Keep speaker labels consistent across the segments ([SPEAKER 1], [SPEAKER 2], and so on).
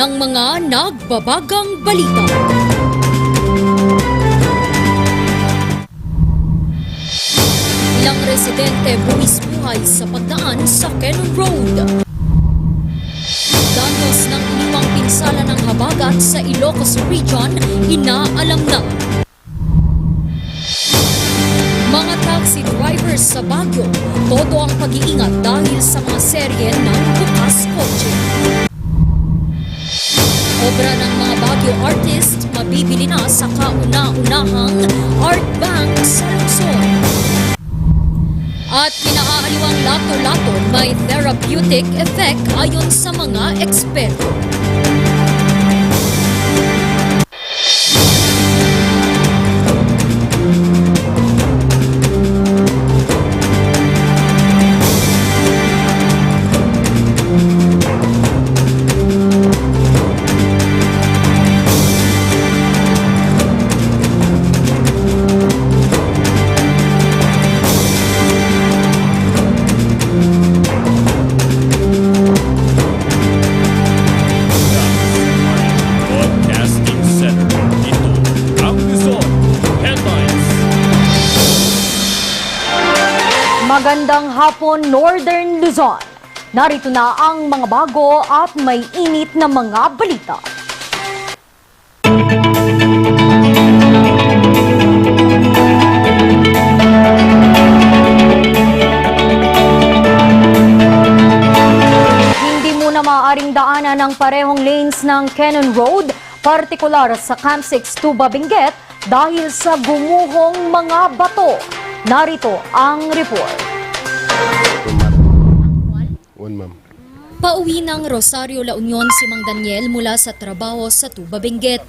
[SPEAKER 1] ng mga nagbabagang balita. Ilang residente buwis-buhay sa pagdaan sa Quezon Road. Danos ng iniwang pinsala ng habagat sa Ilocos Region, inaalam na. Mga taxi drivers sa Baguio, todo ang pag-iingat dahil sa mga serye ng bukas kotse. Obra ng mga Baguio artist, mabibili na sa kauna-unahang Art Bank sa Luzon. At pinaaaliwang lato-lato may therapeutic effect ayon sa mga eksperto.
[SPEAKER 2] Magandang hapon, Northern Luzon. Narito na ang mga bago at may init na mga balita. Hindi muna maaaring daanan ang parehong lanes ng Quezon Road, partikular sa Camp 6 Tuba Benguet dahil sa gumuhong mga bato. Narito ang report.
[SPEAKER 1] Pauwi ng Rosario, La Union si Mang Daniel mula sa trabaho sa Tuba Benguet.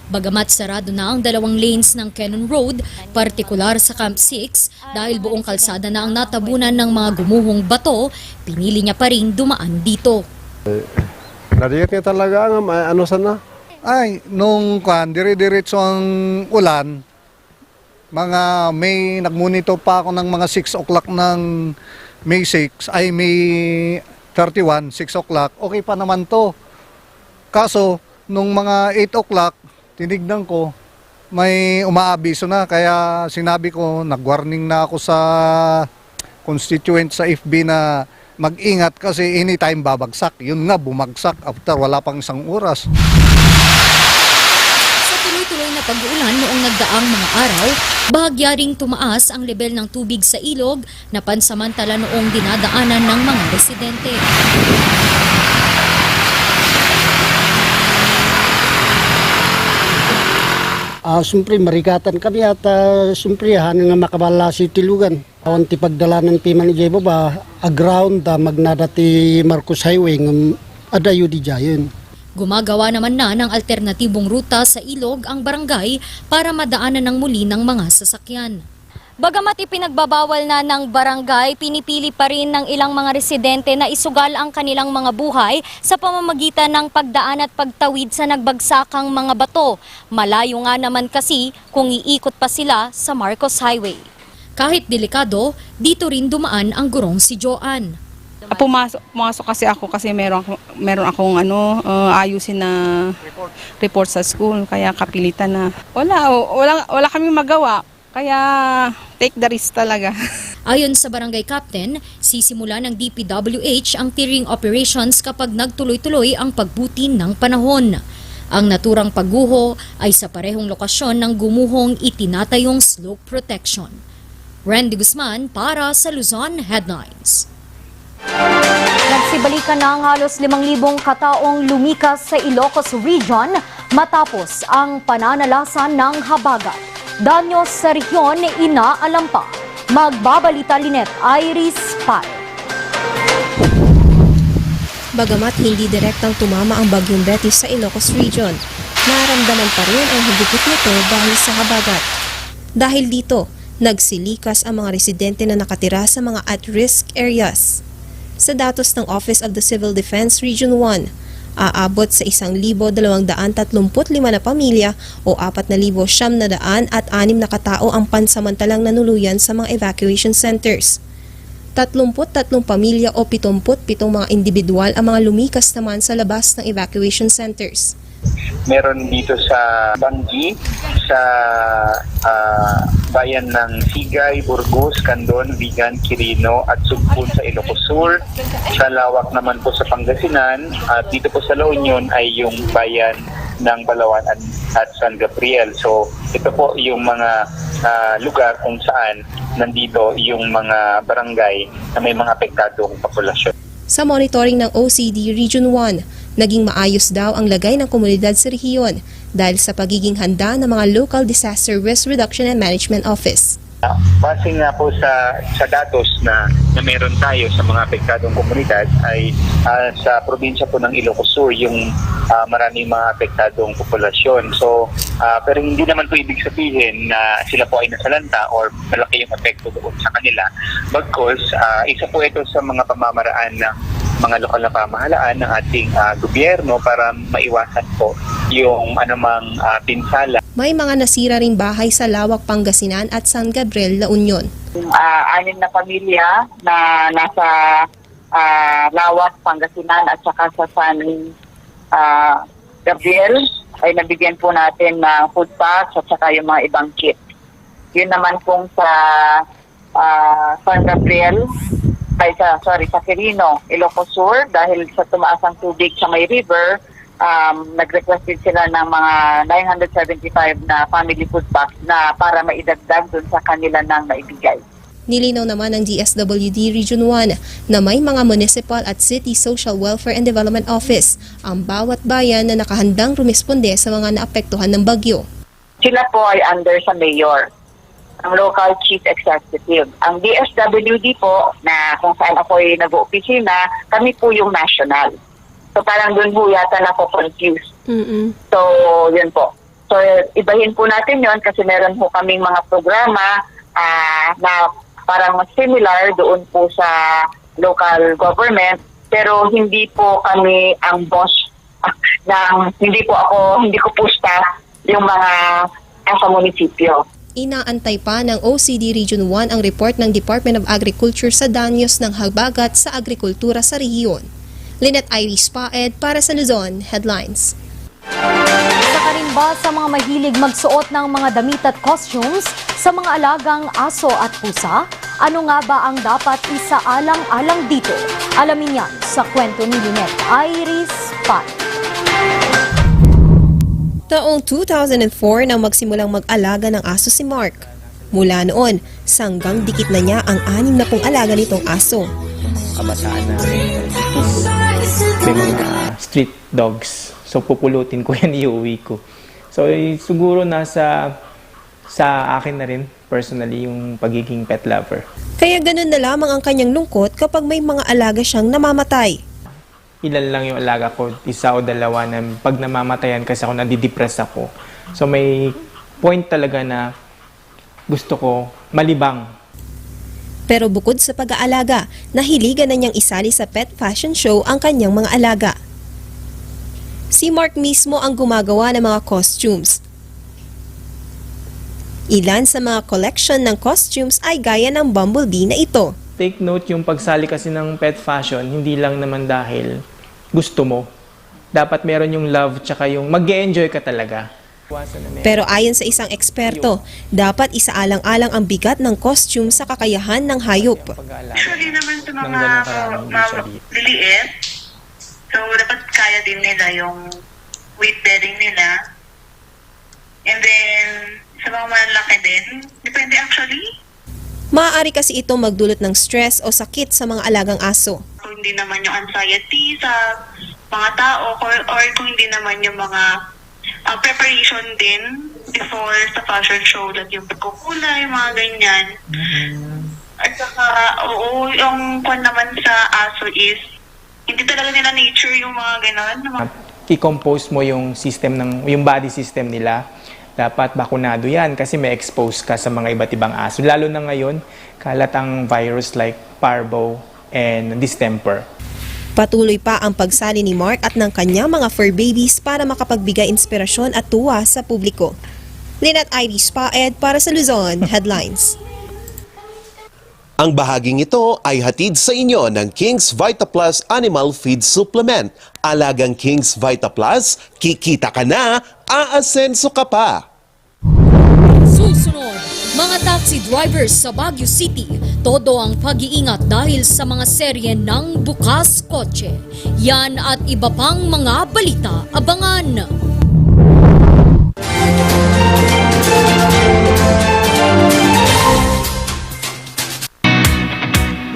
[SPEAKER 1] Bagamat sarado na ang dalawang lanes ng Quezon Road, partikular sa Camp 6, dahil buong kalsada na ang natabunan ng mga gumuhong bato, pinili niya pa rin dumaan dito.
[SPEAKER 3] Nariyak niya talaga ang ano sana?
[SPEAKER 4] Ay, nung dire-diretso ang ulan, may nagmonito pa ako ng mga 6 o'clock ng May 6, ay May 31, 6 o'clock, okay pa naman to. Kaso, nung mga 8 o'clock, tinignan ko, may umaabiso na, kaya sinabi ko, nag-warning na ako sa constituent sa FB na mag-ingat kasi anytime babagsak. Yun nga, bumagsak after wala pang isang oras.
[SPEAKER 1] Tuloy-tuloy na pag-uulan noong nagdaang mga araw, bahagya ring tumaas ang level ng tubig sa ilog na pansamantala noong dinadaanan ng mga residente.
[SPEAKER 5] Siyempre, marikatan kami at siyempre, nga makabala si Tilugan. Awan ti pagdala ng Piman Ijebo ba, aground magnada ti Marcos Highway, adayo di jayon.
[SPEAKER 1] Gumagawa naman na ng alternatibong ruta sa ilog ang barangay para madaanan ng muli ng mga sasakyan. Bagamat ipinagbabawal na ng barangay, pinipili pa rin ng ilang mga residente na isugal ang kanilang mga buhay sa pamamagitan ng pagdaan at pagtawid sa nagbagsakang mga bato. Malayo nga naman kasi kung iikot pa sila sa Marcos Highway. Kahit delikado, dito rin dumaan ang gurong si Joanne.
[SPEAKER 6] Pumasok kasi ako kasi meron akong ayusin na report sa school, kaya kapilitan na. Wala kaming magawa, kaya take the risk talaga.
[SPEAKER 1] Ayon sa barangay captain, sisimula ng DPWH ang tiering operations kapag nagtuloy-tuloy ang pagbuti ng panahon. Ang naturang pagguho ay sa parehong lokasyon ng gumuhong itinatayong slope protection. Randy Guzman para sa Luzon Headlines.
[SPEAKER 2] Nagsibalikan na ang halos 5,000 kataong lumikas sa Ilocos Region matapos ang pananalasan ng habagat. Danyo sa rehiyon inaalam pa. Magbabalita Linet Iris Pai.
[SPEAKER 7] Bagamat hindi direktang tumama ang bagyong Betis sa Ilocos Region, naramdaman pa rin ang higupit nito dahil sa habagat. Dahil dito, nagsilikas ang mga residente na nakatira sa mga at-risk areas. Sa datos ng Office of the Civil Defense Region 1, aabot sa 1,235 na pamilya o 4,906 na katao ang pansamantalang nanuluyan sa mga evacuation centers. 33 pamilya o 77 mga individual ang mga lumikas naman sa labas ng evacuation centers.
[SPEAKER 8] Meron dito sa Banggi, sa bayan ng Sigay, Burgos, Candon, Vigan, Quirino at Sugpun sa Ilocos Sur. Sa Lawak naman po sa Pangasinan at dito po sa La Union ay yung bayan ng Balawan at San Gabriel. So ito po yung mga lugar kung saan nandito yung mga barangay na may mga apektadong populasyon.
[SPEAKER 7] Sa monitoring ng OCD Region 1, naging maayos daw ang lagay ng komunidad sa rehiyon dahil sa pagiging handa ng mga Local Disaster Risk Reduction and Management Office.
[SPEAKER 8] Base nga po sa datos na meron tayo sa mga apektadong komunidad ay sa probinsya po ng Ilocos Sur yung maraming mga apektadong populasyon. So, pero hindi naman po ibig sabihin na sila po ay nasalanta or malaki yung epekto doon sa kanila. Bagkus, isa po ito sa mga pamamaraan ng mga lokal na pamahalaan ng ating gobyerno para maiwasan po yung anumang pinsala.
[SPEAKER 7] May mga nasira ring bahay sa Lawak, Pangasinan at San Gabriel, La Union.
[SPEAKER 9] 6 na pamilya na nasa Lawak, Pangasinan at saka sa San Gabriel ay nabigyan po natin ng food packs at saka yung mga ibang kit. Yun naman pong sa San Gabriel, sa Quirino, Ilocos Sur, dahil sa tumaas ang tubig sa may river, nag-request din sila ng mga 975 na family food packs na para maidagdag dun sa kanila nang maibigay.
[SPEAKER 7] Nilinaw naman ng DSWD Region 1 na may mga municipal at city social welfare and development office ang bawat bayan na nakahandang rumisponde sa mga naapektuhan ng bagyo.
[SPEAKER 9] Sila po ay under sa mayor, ang local chief executive. Ang DSWD po, na kung saan ako ay nag-opisina, kami po yung national. So parang doon po yata na-confuse. So yun po. So ibahin po natin yun kasi meron po kaming mga programa na parang mas similar doon po sa local government, pero hindi po kami ang boss hindi ko po staff yung mga sa munisipyo.
[SPEAKER 7] Inaantay pa ng OCD Region 1 ang report ng Department of Agriculture sa danyos ng habagat sa agrikultura sa rehiyon. Lynette Iris Paed para sa Luzon Headlines.
[SPEAKER 2] Isa ka rin ba sa mga mahilig magsuot ng mga damit at costumes sa mga alagang aso at pusa? Ano nga ba ang dapat isaalang-alang dito? Alamin yan sa kwento ni Lynette Iris Paed.
[SPEAKER 7] Taong 2004 nang magsimulang mag-alaga ng aso si Mark. Mula noon, sanggang dikit na niya ang 60 alaga nitong aso.
[SPEAKER 10] Kabataan na may mga street dogs. So pupulutin ko yan, iuwi ko. So siguro sa akin na rin personally yung pagiging pet lover.
[SPEAKER 7] Kaya ganun na lamang ang kanyang lungkot kapag may mga alaga siyang namamatay.
[SPEAKER 10] Ilan lang yung alaga ko, 1 o 2 na pag namamatayan kasi ako, nadidepress ako. So may point talaga na gusto ko malibang.
[SPEAKER 7] Pero bukod sa pag-aalaga, nahiligan na niyang isali sa pet fashion show ang kanyang mga alaga. Si Mark mismo ang gumagawa ng mga costumes. Ilan sa mga collection ng costumes ay gaya ng bumblebee na ito.
[SPEAKER 10] Take note, yung pagsali kasi ng pet fashion, hindi lang naman dahil gusto mo. Dapat meron yung love tsaka yung mag-enjoy ka talaga.
[SPEAKER 7] Pero ayon sa isang eksperto, dapat isaalang-alang ang bigat ng costume sa kakayahan ng hayop.
[SPEAKER 11] Usually naman sa mga liliit, so dapat kaya din nila yung weight bearing nila. And then, sa mga malaki din, depende actually.
[SPEAKER 7] Maaari kasi ito magdulot ng stress o sakit sa mga alagang aso.
[SPEAKER 11] Kung hindi naman yung anxiety sa mga tao or kung hindi naman yung mga preparation din before sa fashion show, like yung pagkukulay, mga ganyan. At saka, yung kwan naman sa aso is, hindi talaga nila nature yung mga ganon.
[SPEAKER 10] I-compose mo yung yung body system nila. Dapat bakunado yan kasi may expose ka sa mga iba't ibang aso. Lalo na ngayon, kalat ang virus like parvo and distemper.
[SPEAKER 7] Patuloy pa ang pagsali ni Mark at ng kanyang mga fur babies para makapagbigay inspirasyon at tuwa sa publiko. Lynette Iris Paed para sa Luzon Headlines.
[SPEAKER 12] Ang bahaging ito ay hatid sa inyo ng King's Vita Plus Animal Feed Supplement. Alagang King's Vita Plus, kikita ka na, aasenso ka pa.
[SPEAKER 1] Susunod, mga taxi drivers sa Baguio City, todo ang pag-iingat dahil sa mga serye ng bukas kotse. Yan at iba pang mga balita, abangan!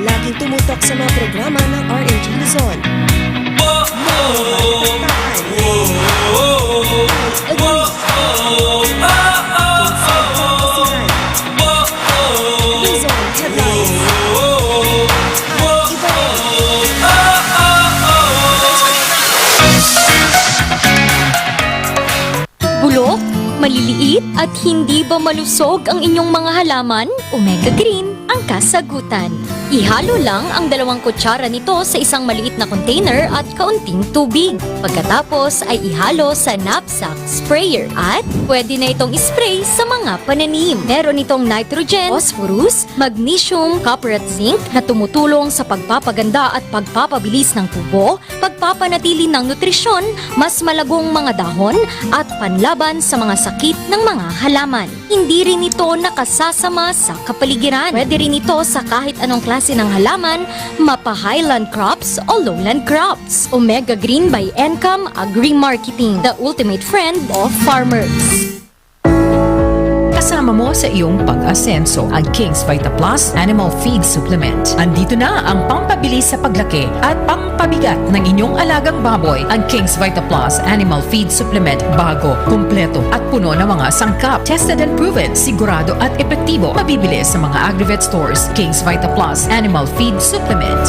[SPEAKER 7] Laging tumutok sa mga programa ng RNG Luzon. Luzon Headlines. At iba rin.
[SPEAKER 1] Bulok, maliliit at hindi ba malusog ang inyong mga halaman? Omega Green ang kasagutan. Ihalo lang ang 2 kutsara nito sa isang maliit na container at kaunting tubig. Pagkatapos ay ihalo sa knapsack sprayer at pwede na itong spray sa mga pananim. Meron itong nitrogen, phosphorus, magnesium, copper at zinc na tumutulong sa pagpapaganda at pagpapabilis ng tubo, pagpapanatili ng nutrisyon, mas malagong mga dahon at panlaban sa mga sakit ng mga halaman. Hindi rin ito nakasasama sa kapaligiran. Pwede rin ito sa kahit anong klase ng halaman, mapa-highland crops o lowland crops. Omega Green by Encam Agri-Marketing, the ultimate friend of farmers.
[SPEAKER 13] Kasama mo sa iyong pag-asenso ang King's Vita Plus Animal Feed Supplement. Andito na ang pampabilis sa paglaki at pampabigat ng inyong alagang baboy. Ang King's Vita Plus Animal Feed Supplement bago, kumpleto at puno ng mga sangkap. Tested and proven, sigurado at epektibo. Mabibili sa mga Agrivet stores. King's Vita Plus Animal Feed Supplement.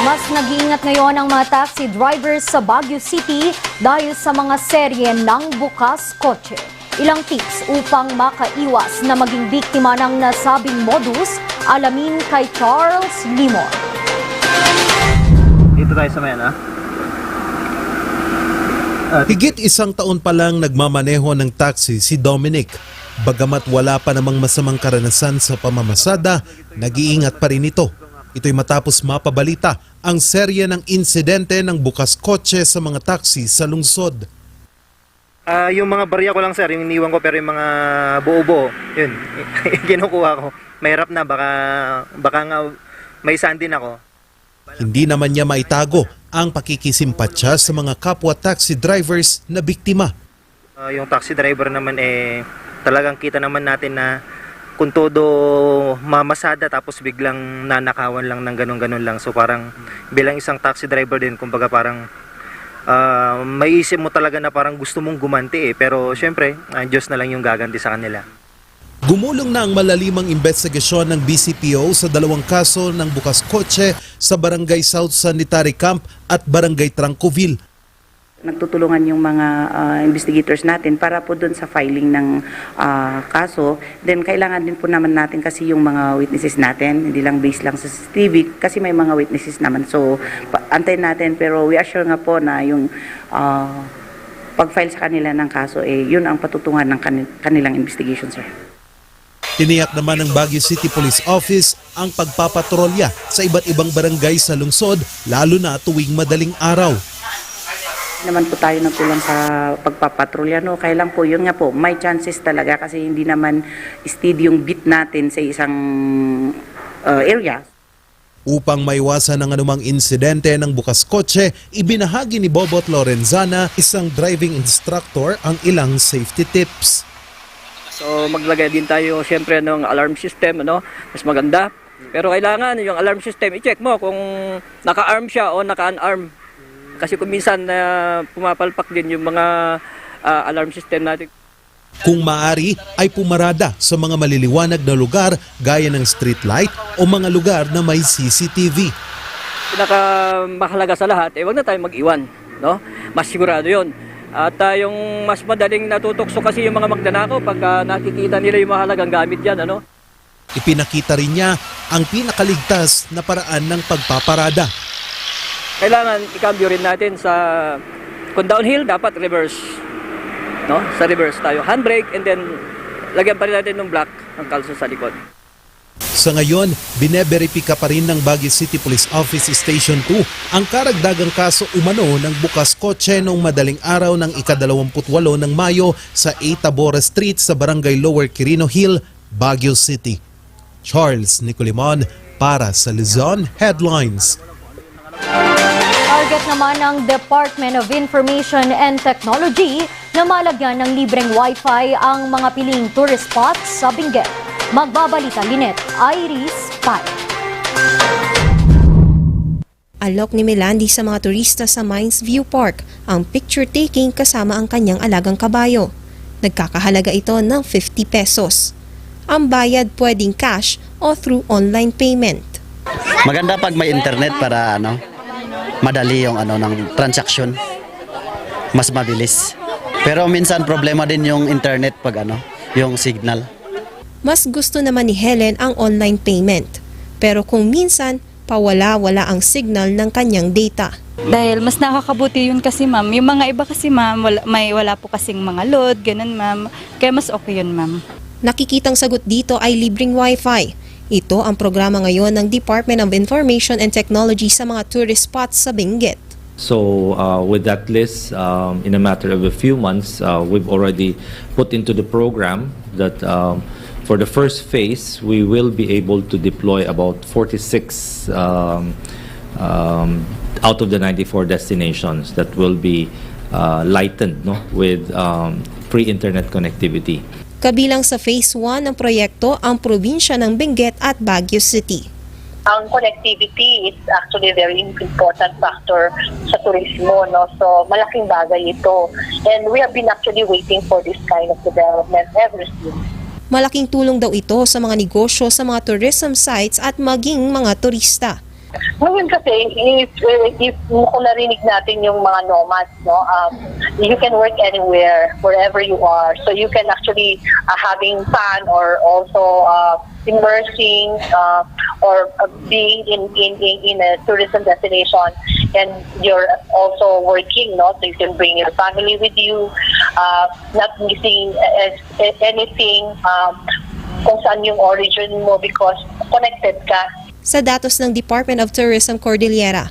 [SPEAKER 2] Mas nag-iingat ngayon ang mga taxi drivers sa Baguio City dahil sa mga serye ng bukas kotse. Ilang tips upang makaiwas na maging biktima ng nasabing modus, alamin kay Charles Limor.
[SPEAKER 14] Dito tayo sa Mena.
[SPEAKER 15] Higit 1 taon pa lang nagmamaneho ng taxi si Dominic. Bagamat wala pa namang masamang karanasan sa pamamasada, nag-iingat pa rin ito. Ito'y matapos mapabalita ang serye ng insidente ng bukas kotse sa mga taxi sa lungsod.
[SPEAKER 14] Yung mga barya ko lang sir, yung iniwan ko, pero yung mga buo-buo, yun, kinukuha ko. Mahirap na, baka nga may sandin ako.
[SPEAKER 15] Hindi naman niya maitago ang pakikisimpatya sa mga kapwa taxi drivers na biktima.
[SPEAKER 14] Yung taxi driver naman talagang kita naman natin na kung todo mamasada tapos biglang nanakawan lang ng ganun-ganun lang. So parang bilang isang taxi driver din, kumbaga parang may isip mo talaga na parang gusto mong gumanti pero syempre, Diyos na lang yung gaganti sa kanila.
[SPEAKER 15] Gumulong na ang malalimang investigasyon ng BCPO sa 2 kaso ng bukas kotse sa Barangay South Sanitary Camp at Barangay Trancoville.
[SPEAKER 16] Nagtutulungan yung mga investigators natin para po doon sa filing ng kaso. Then kailangan din po naman natin kasi yung mga witnesses natin, hindi lang based lang sa CCTV kasi may mga witnesses naman. So antayin natin, pero we assure nga po na yung pag-file sa kanila ng kaso, yun ang patutungan ng kanilang investigation, sir.
[SPEAKER 15] Tiniyak naman ng Baguio City Police Office ang pagpapatrolya sa iba't ibang barangay sa lungsod, lalo na tuwing madaling araw.
[SPEAKER 16] Naman po tayo nagkulang sa pagpapatrolya, no? Kaya lang po, yun nga po, may chances talaga kasi hindi naman steady yung beat natin sa isang area.
[SPEAKER 15] Upang maiwasan ang anumang insidente ng bukas kotse, ibinahagi ni Bobot Lorenzana, isang driving instructor, ang ilang safety tips.
[SPEAKER 17] So maglagay din tayo siyempre ng alarm system, mas maganda. Pero kailangan yung alarm system, i-check mo kung naka-arm siya o naka-unarm. Kasi kung minsan pumapalpak din yung mga alarm system natin.
[SPEAKER 15] Kung maaari ay pumarada sa mga maliliwanag na lugar gaya ng street light o mga lugar na may CCTV.
[SPEAKER 17] Pinakamahalaga sa lahat, wag na tayo mag-iwan. no? Mas sigurado 'yon. At yung mas madaling natutokso kasi yung mga magnanakaw pag nakikita nila yung mahalagang gamit diyan, ano?
[SPEAKER 15] Ipinakita rin niya ang pinakaligtas na paraan ng pagpaparada.
[SPEAKER 17] Kailangan ikambyo rin natin sa kung downhill dapat reverse, no? Sa reverse tayo, handbrake, and then lagyan pa rin natin ng block ng kalso sa likod.
[SPEAKER 15] Sa ngayon, bineberipika pa rin ng Baguio City Police Office Station 2 ang karagdagang kaso umano ng bukas kotse noong madaling araw ng ika-28 ng Mayo sa 8 Tabora Street sa Barangay Lower Quirino Hill, Baguio City. Charles Nicolimon para sa Luzon Headlines.
[SPEAKER 2] Target naman ng Department of Information and Technology na malagyan ng libreng Wi-Fi ang mga piling tourist spots sa Benguet. Magbabalita Lynette Iris Pai.
[SPEAKER 7] Alok ni Melandi sa mga turista sa Mines View Park ang picture taking kasama ang kanyang alagang kabayo. Nagkakahalaga ito ng 50 pesos. Ang bayad pwedeng cash o through online payment.
[SPEAKER 18] Maganda pag may internet para madali yung ng transaction. Mas mabilis. Pero minsan problema din yung internet pag yung signal.
[SPEAKER 7] Mas gusto naman ni Helen ang online payment. Pero kung minsan, pawala-wala ang signal ng kanyang data.
[SPEAKER 19] Dahil mas nakakabuti yun kasi ma'am. Yung mga iba kasi ma'am, wala po kasing mga load, ganun ma'am. Kaya mas okay yun ma'am.
[SPEAKER 7] Nakikitang sagot dito ay libreng Wi-Fi. Ito ang programa ngayon ng Department of Information and Technology sa mga tourist spots sa Benguet.
[SPEAKER 20] So with that list, in a matter of a few months, we've already put into the program that for the first phase, we will be able to deploy about 46 out of the 94 destinations that will be lightened with free internet connectivity.
[SPEAKER 7] Kabilang sa Phase 1 ng proyekto ang probinsya ng Benguet at Baguio City.
[SPEAKER 21] Ang connectivity is actually a very important factor sa turismo, no? So malaking bagay ito. And we have been actually waiting for this kind of development ever since.
[SPEAKER 7] Malaking tulong daw ito sa mga negosyo sa mga tourism sites at maging mga turista.
[SPEAKER 21] Ngayon kasi, if kung narinig natin yung mga nomads, you can work anywhere, wherever you are. So you can actually having fun or also immersing or being in a tourism destination, and you're also working, so you can bring your family with you, not missing anything kung saan yung origin mo because connected ka.
[SPEAKER 7] Sa datos ng Department of Tourism Cordillera,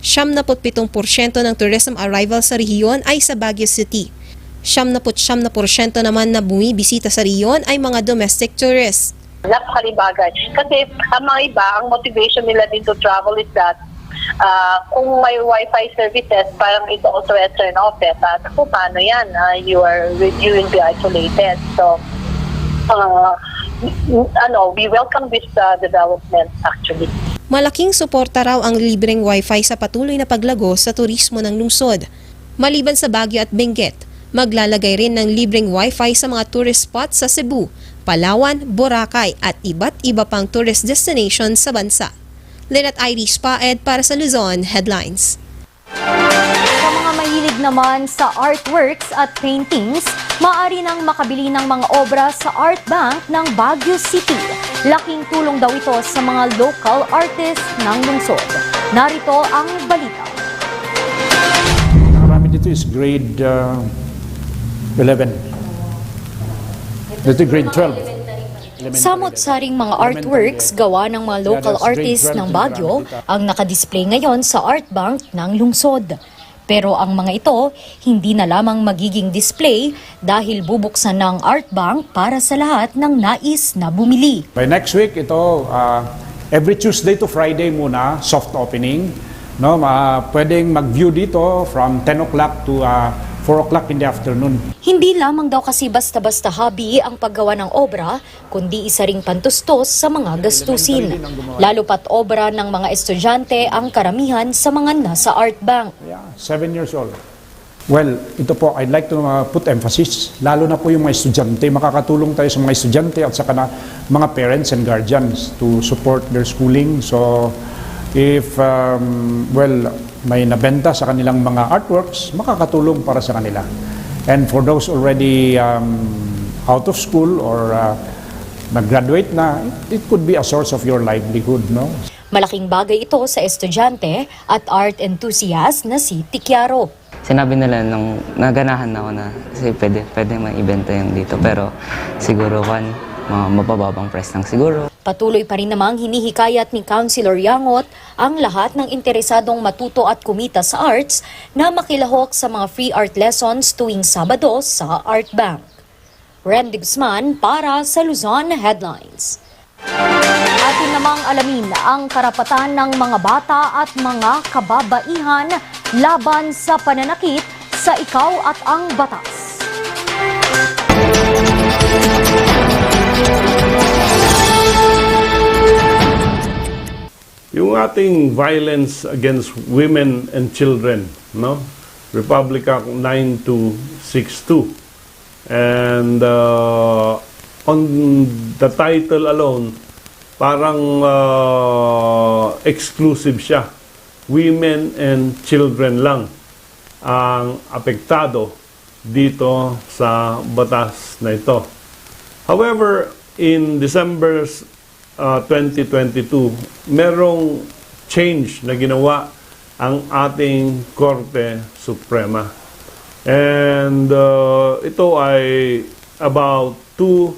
[SPEAKER 7] 77% ng tourism arrival sa rehiyon ay sa Baguio City. 79% naman na bumibisita sa rehiyon ay mga domestic tourists.
[SPEAKER 21] Napakalibagay. Kasi ang mga iba, ang motivation nila din to travel is that kung may Wi-Fi services, parang ito also a turn off. Kung paano yan, you will be isolated. So, we welcome this development actually.
[SPEAKER 7] Malaking suporta raw ang libreng Wi-Fi sa patuloy na paglago sa turismo ng lungsod. Maliban sa Baguio at Benguet, maglalagay rin ng libreng Wi-Fi sa mga tourist spots sa Cebu, Palawan, Boracay at iba't iba pang tourist destinations sa bansa. Lynette Iris Paed para sa Luzon Headlines.
[SPEAKER 2] Sa mga mahilig naman sa artworks at paintings, maaari nang makabili ng mga obra sa Art Bank ng Baguio City. Laking tulong daw ito sa mga local artists ng lungsod. Narito ang balita.
[SPEAKER 22] Marami dito is grade 11. Dito grade 12.
[SPEAKER 1] Samot-saring mga artworks gawa ng mga local artists ng Baguio ang nakadisplay ngayon sa Art Bank ng lungsod. Pero ang mga ito, hindi na lamang magiging display dahil bubuksan ng Art Bank para sa lahat ng nais na bumili.
[SPEAKER 22] By next week, ito, every Tuesday to Friday muna, soft opening. Pwedeng mag-view dito from 10 o'clock to 4 o'clock in the afternoon.
[SPEAKER 1] Hindi lamang daw kasi basta-basta hobby ang paggawa ng obra, kundi isa ring pantustos sa mga gastusin. Lalo pat obra ng mga estudyante ang karamihan sa mga nasa Art Bank.
[SPEAKER 22] 7 years old. Well, ito po, I'd like to put emphasis, lalo na po yung mga estudyante. Makakatulong tayo sa mga estudyante at saka na mga parents and guardians to support their schooling. So, if, may nabenta sa kanilang mga artworks, makakatulong para sa kanila. And for those already out of school or nag-graduate na, it could be a source of your livelihood, no?
[SPEAKER 1] Malaking bagay ito sa estudyante at art enthusiast na si Tikyaro.
[SPEAKER 3] Sinabi nila nung naganahan ako na kasi pwede ma-ibenta yung dito, pero siguro mga mabababang price lang siguro.
[SPEAKER 1] Patuloy pa rin namang hinihikayat ni Councilor Yangot ang lahat ng interesadong matuto at kumita sa arts na makilahok sa mga free art lessons tuwing Sabado sa Art Bank. Randy Guzman para sa Luzon Headlines.
[SPEAKER 2] Atin namang alamin ang karapatan ng mga bata at mga kababaihan laban sa pananakit sa ikaw at ang batas.
[SPEAKER 4] Yung ating violence against women and children, no? Republic Act 9262. And on the title alone, parang exclusive siya. Women and children lang ang apektado dito sa batas na ito. However, in December 2022, merong change na ginawa ang ating Korte Suprema. And ito ay about two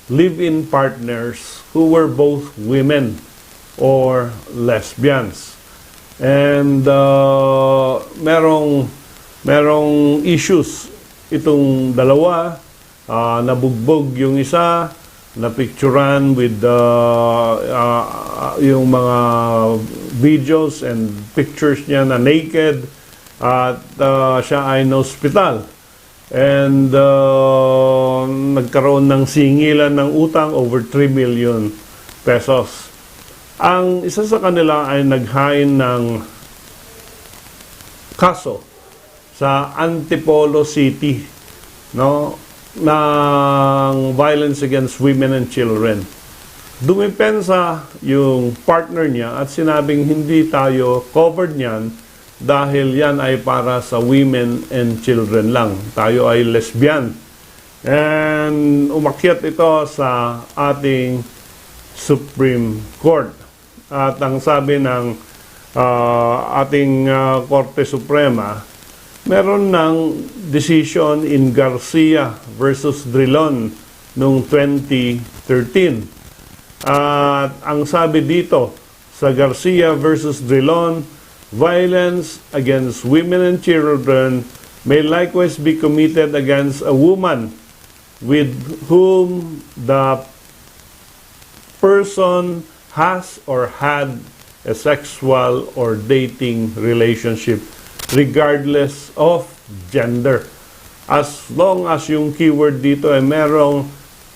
[SPEAKER 4] live-in partners who were both women or lesbians. And merong issues itong dalawa. Nabugbog yung isa, napicturan with yung mga videos and pictures niya na naked at siya ay na-hospital. And nagkaroon ng singilan ng utang over 3 million pesos. Ang isa sa kanila ay naghain ng kaso sa Antipolo City, no, ng violence against women and children. Dumipensa yung partner niya at sinabing hindi tayo covered niyan dahil yan ay para sa women and children lang. Tayo ay lesbian. And umakyat ito sa ating Supreme Court. At ang sabi ng ating Korte Suprema, meron ng decision in Garcia versus Drilon noong 2013. At ang sabi dito sa Garcia versus Drilon, violence against women and children may likewise be committed against a woman with whom the person has or had a sexual or dating relationship regardless of gender. As long as yung keyword dito ay merong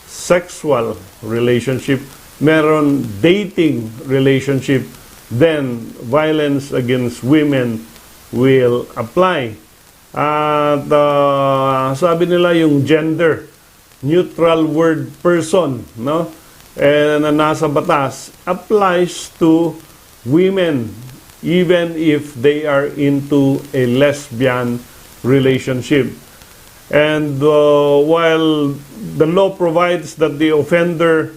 [SPEAKER 4] sexual relationship, meron dating relationship, then violence against women will apply. At sabi nila yung gender, neutral word person, no? Na nasa batas applies to women even if they are into a lesbian relationship. And while the law provides that the offender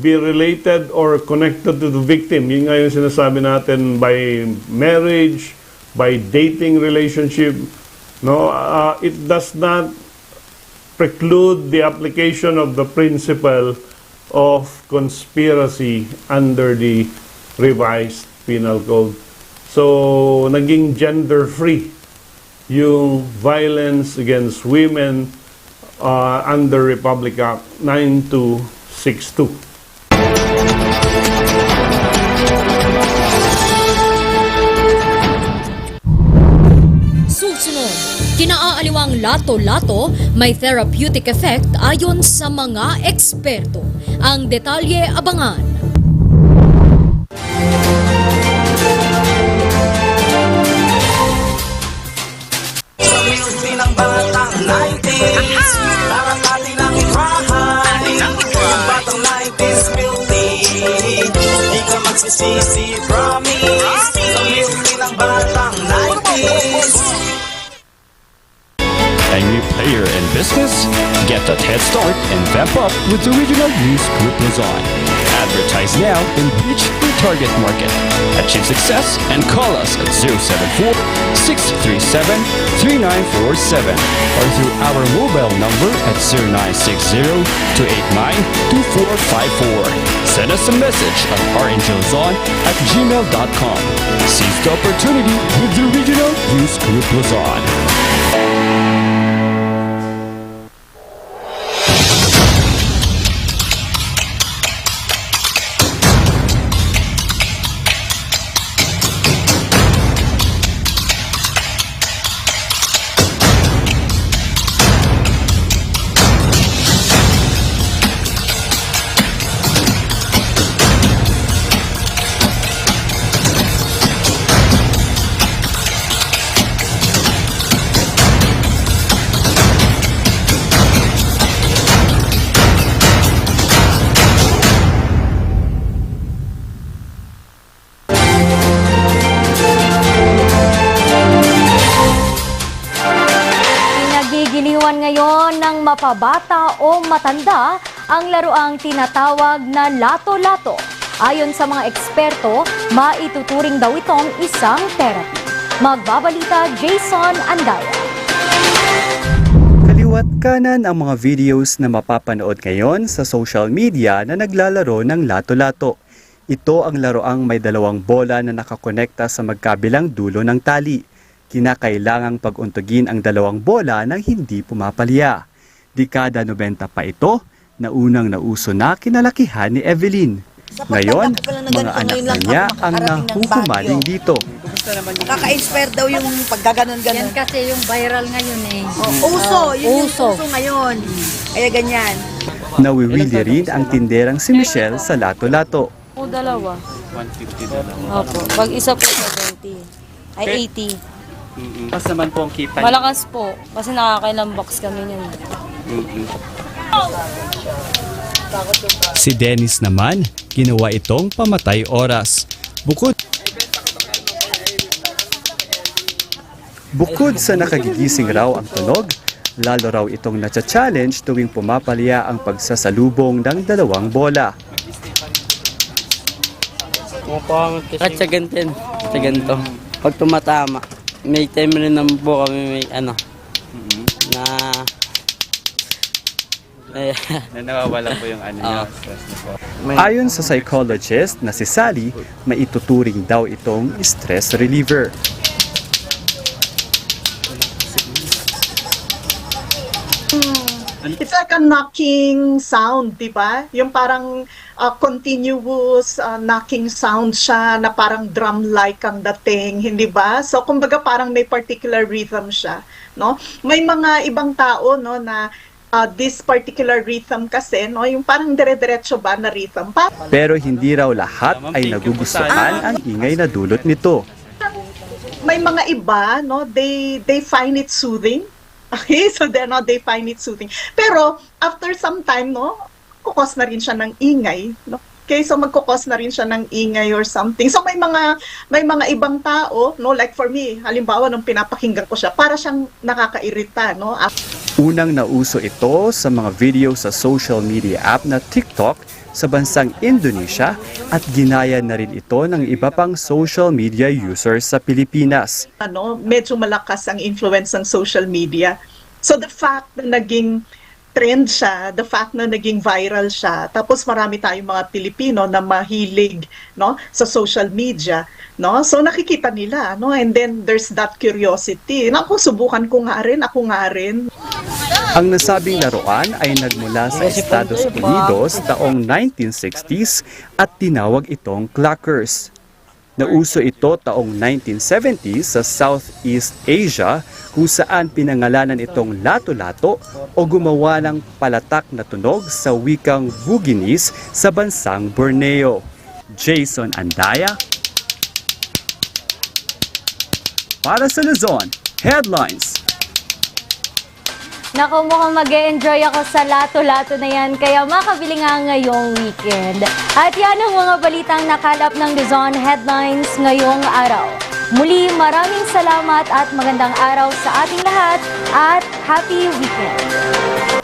[SPEAKER 4] be related or connected to the victim, yun nga yung sinasabi natin, by marriage, by dating relationship, no, it does not preclude the application of the principle of conspiracy under the revised penal code. So, naging gender-free yung violence against women under Republic Act 9262.
[SPEAKER 1] Susunod, kinaaliwang lato-lato may therapeutic effect ayon sa mga eksperto. Ang detalye abangan.
[SPEAKER 23] Sa music ng batang 90s, para natin ang itrahan. Yung batang 90s guilty, di ka magsisisi, promise. Sa music ng batang 90s.
[SPEAKER 5] Plus. Get that head start and vamp up with the Regional News Group Luzon. Advertise now and reach your target market. Achieve success and call us at 074-637-3947 or through our mobile number at 0960-289-2454. Send us a message at rngluzon@gmail.com. Seize the opportunity with the Regional News Group Luzon.
[SPEAKER 2] Pinagigiliwan ngayon ng mapabata o matanda ang laruang tinatawag na lato-lato. Ayon sa mga eksperto, maituturing daw itong isang therapy. Magbabalita Jason Andaya.
[SPEAKER 6] Kaliwat kanan ang mga videos na mapapanood ngayon sa social media na naglalaro ng lato-lato. Ito ang laroang may dalawang bola na nakakonekta sa magkabilang dulo ng tali. Kinakailangang pag-untugin ang dalawang bola nang hindi pumapalya. Dekada 90 pa ito, na unang nauso na kinalakihan ni Evelyn. Ngayon, mga anak na niya ang nahuhumaling dito.
[SPEAKER 8] Nakaka-inspire daw yung paggaganon-ganon.
[SPEAKER 24] Yan kasi yung viral ngayon eh.
[SPEAKER 8] Uso, yun yung uso ngayon. Kaya ganyan.
[SPEAKER 6] Nawiwili rin ang tinderang si Michelle sa lato-lato.
[SPEAKER 24] O dalawa.
[SPEAKER 6] 150
[SPEAKER 24] Opo. Pag isa po 70. Ay 80.
[SPEAKER 6] Mas naman po ang keypad.
[SPEAKER 24] Malakas po. Kasi nakakailang box kami niyan.
[SPEAKER 6] Si Dennis naman, ginawa itong pamatay oras. Bukod sa nakagigising raw ang tunog, lalo raw itong natsa-challenge tuwing pumapalya ang pagsasalubong ng dalawang bola.
[SPEAKER 25] At sa ganito. Pag tumatama, may time rin naman po kami na
[SPEAKER 6] nawawala po yung stress niyo po. Ayon sa psychologist na si Sally, maituturing daw itong stress reliever.
[SPEAKER 26] It's like a knocking sound, di ba? Yung parang continuous knocking sound siya na parang drum-like ang dating, hindi ba? So kumbaga parang may particular rhythm siya, no? May mga ibang tao no na this particular rhythm kasi, no, yung parang dire-diretso ba na rhythm.
[SPEAKER 6] Pero hindi raw lahat ay nagugustuhan ang ingay na dulot nito.
[SPEAKER 26] May mga iba, no, they find it soothing. Okay, so they find it soothing. Pero after some time, no, kukos na rin siya ng ingay, no? Okay, so magkukos na rin siya ng ingay or something. So may mga ibang tao, no, like for me, halimbawa nung pinapakinggan ko siya, para siyang nakakairita, no.
[SPEAKER 6] Unang nauso ito sa mga video sa social media app na TikTok sa bansang Indonesia at ginaya na rin ito ng iba pang social media users sa Pilipinas.
[SPEAKER 26] Medyo malakas ang influence ng social media. So the fact na naging trend siya, the fact na naging viral siya, tapos marami tayong mga Pilipino na mahilig, no, sa social media, no? So nakikita nila, no? And then there's that curiosity. Naku, subukan ko nga rin, ako nga rin.
[SPEAKER 6] Ang nasabing laruan ay nagmula sa Estados Unidos taong 1960s at tinawag itong clackers. Nauso ito taong 1970s sa Southeast Asia kung saan pinangalanan itong lato-lato o gumawa ng palatak na tunog sa wikang Bugis sa bansang Borneo. Jason Andaya para sa Luzon Headlines.
[SPEAKER 2] Naku, mukhang mag-e-enjoy ako sa lato-lato na yan, kaya makabili nga ngayong weekend. At yan ang mga balitang nakalap ng Luzon Headlines ngayong araw. Muli, maraming salamat at magandang araw sa ating lahat at happy weekend!